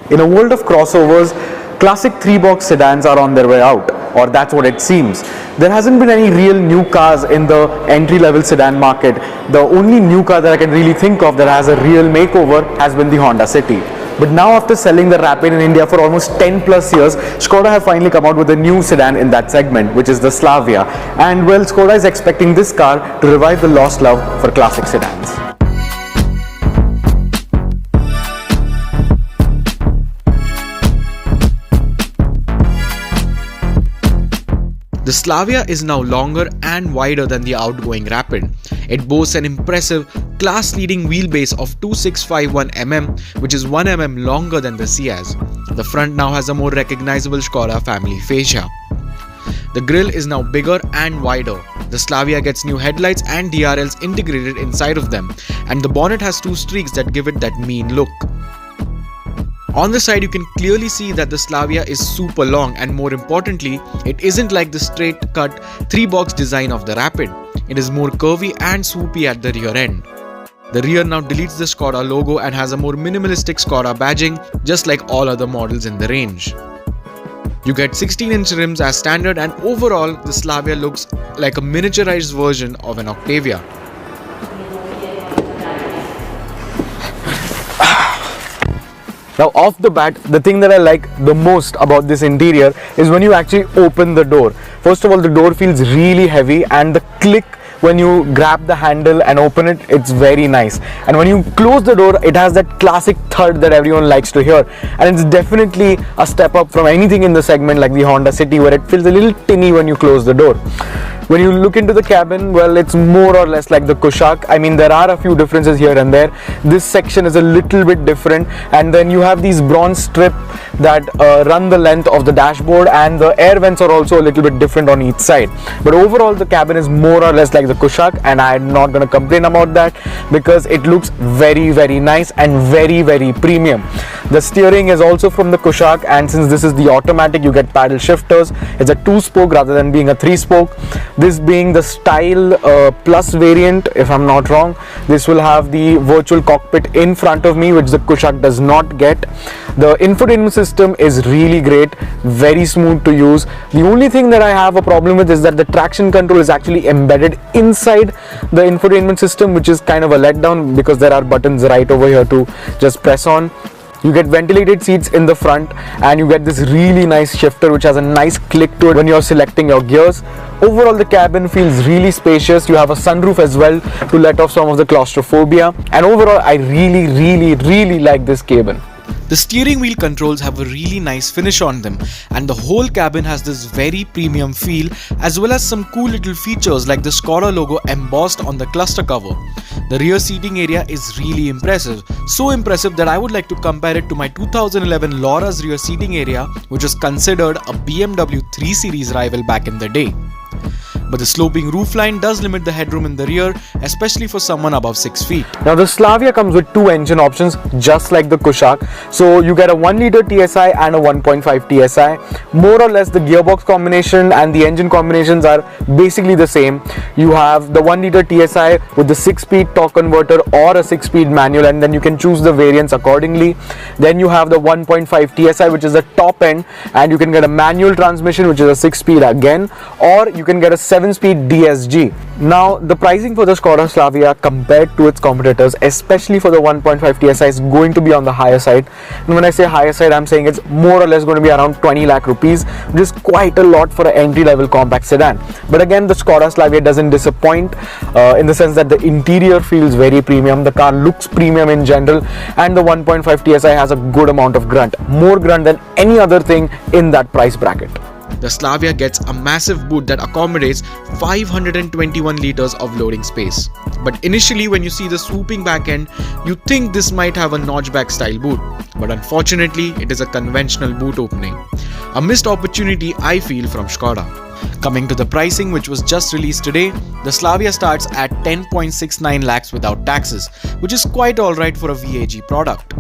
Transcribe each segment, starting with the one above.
In a world of crossovers, classic 3-box sedans are on their way out, or that's what it seems. There hasn't been any real new cars in the entry-level sedan market. The only new car that I can really think of that has a real makeover has been the Honda City. But now, after selling the Rapid in India for almost 10 plus years, Skoda have finally come out with a new sedan in that segment, which is the Slavia. And well, Skoda is expecting this car to revive the lost love for classic sedans. The Slavia is now longer and wider than the outgoing Rapid. It boasts an impressive, class-leading wheelbase of 2651mm, which is 1mm longer than the Ciaz. The front now has a more recognizable Skoda family fascia. The grille is now bigger and wider. The Slavia gets new headlights and DRLs integrated inside of them, and the bonnet has two streaks that give it that mean look. On the side, you can clearly see that the Slavia is super long, and more importantly, it isn't like the straight-cut 3-box design of the Rapid. It is more curvy and swoopy at the rear end. The rear now deletes the Skoda logo and has a more minimalistic Skoda badging, just like all other models in the range. You get 16-inch rims as standard, and overall, the Slavia looks like a miniaturized version of an Octavia. Now, off the bat, the thing that I like the most about this interior is when you actually open the door. First of all, the door feels really heavy, and the click when you grab the handle and open it, it's very nice. And when you close the door, it has that classic thud that everyone likes to hear. And it's definitely a step up from anything in the segment like the Honda City, where it feels a little tinny when you close the door. When you look into the cabin, well, it's more or less like the Kushaq. I mean, there are a few differences here and there. This section is a little bit different, and then you have these bronze strips that run the length of the dashboard, and the air vents are also a little bit different on each side. But overall, the cabin is more or less like the Kushaq, and I'm not going to complain about that because it looks very, very nice and very, very premium. The steering is also from the Kushaq, and since this is the automatic, you get paddle shifters. It's a 2-spoke rather than being a 3-spoke. This being the Style Plus variant, if I'm not wrong. This will have the virtual cockpit in front of me, which the Kushaq does not get. The infotainment system is really great, very smooth to use. The only thing that I have a problem with is that the traction control is actually embedded inside the infotainment system, which is kind of a letdown because there are buttons right over here to just press on. You get ventilated seats in the front, and you get this really nice shifter which has a nice click to it when you're selecting your gears. Overall, the cabin feels really spacious. You have a sunroof as well to let off some of the claustrophobia, and overall I really like this cabin. The steering wheel controls have a really nice finish on them, and the whole cabin has this very premium feel, as well as some cool little features like the Skoda logo embossed on the cluster cover. The rear seating area is really impressive, so impressive that I would like to compare it to my 2011 Laura's rear seating area, which was considered a BMW 3 Series rival back in the day. But the sloping roofline does limit the headroom in the rear, especially for someone above 6 feet. Now, the Slavia comes with 2 engine options, just like the Kushaq. So you get a 1-liter TSI and a 1.5 TSI. More or less, the gearbox combination and the engine combinations are basically the same. You have the 1-liter TSI with the 6-speed torque converter or a 6-speed manual, and then you can choose the variants accordingly. Then you have the 1.5 TSI, which is the top end, and you can get a manual transmission, which is a 6-speed again, or you can get a 7-speed DSG. Now, the pricing for the Skoda Slavia compared to its competitors, especially for the 1.5 TSI, is going to be on the higher side. And when I say higher side, I'm saying it's more or less going to be around 20 lakh rupees, which is quite a lot for an entry-level compact sedan. But again, the Skoda Slavia doesn't disappoint in the sense that the interior feels very premium, the car looks premium in general, and the 1.5 TSI has a good amount of grunt, more grunt than any other thing in that price bracket. The Slavia gets a massive boot that accommodates 521 liters of loading space. But initially, when you see the swooping back end, you think this might have a notchback style boot. But unfortunately, it is a conventional boot opening. A missed opportunity, I feel, from Skoda. Coming to the pricing, which was just released today, the Slavia starts at 10.69 lakhs without taxes, which is quite alright for a VAG product.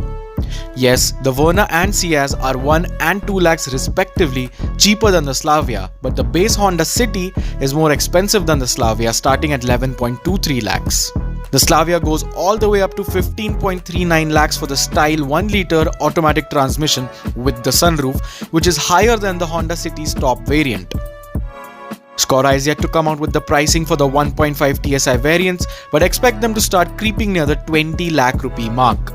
Yes, the Verna and Ciaz are 1 and 2 lakhs respectively cheaper than the Slavia, but the base Honda City is more expensive than the Slavia, starting at 11.23 lakhs. The Slavia goes all the way up to 15.39 lakhs for the style 1-litre automatic transmission with the sunroof, which is higher than the Honda City's top variant. Skoda is yet to come out with the pricing for the 1.5 TSI variants, but expect them to start creeping near the 20 lakh rupee mark.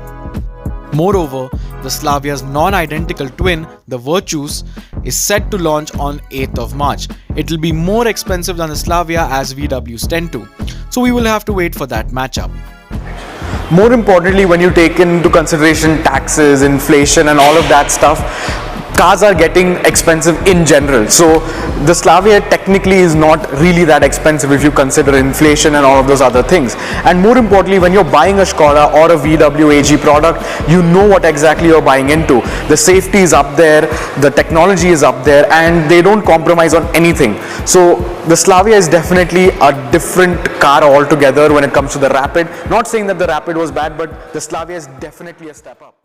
Moreover, the Slavia's non-identical twin, the Virtus, is set to launch on 8th of March. It will be more expensive than the Slavia as VWs tend to, so we will have to wait for that matchup. More importantly, when you take into consideration taxes, inflation and all of that stuff, cars are getting expensive in general. So the Slavia technically is not really that expensive if you consider inflation and all of those other things. And more importantly, when you're buying a Skoda or a VW AG product, you know what exactly you're buying into. The safety is up there, the technology is up there, and they don't compromise on anything. So the Slavia is definitely a different car altogether when it comes to the Rapid. Not saying that the Rapid was bad, but the Slavia is definitely a step up.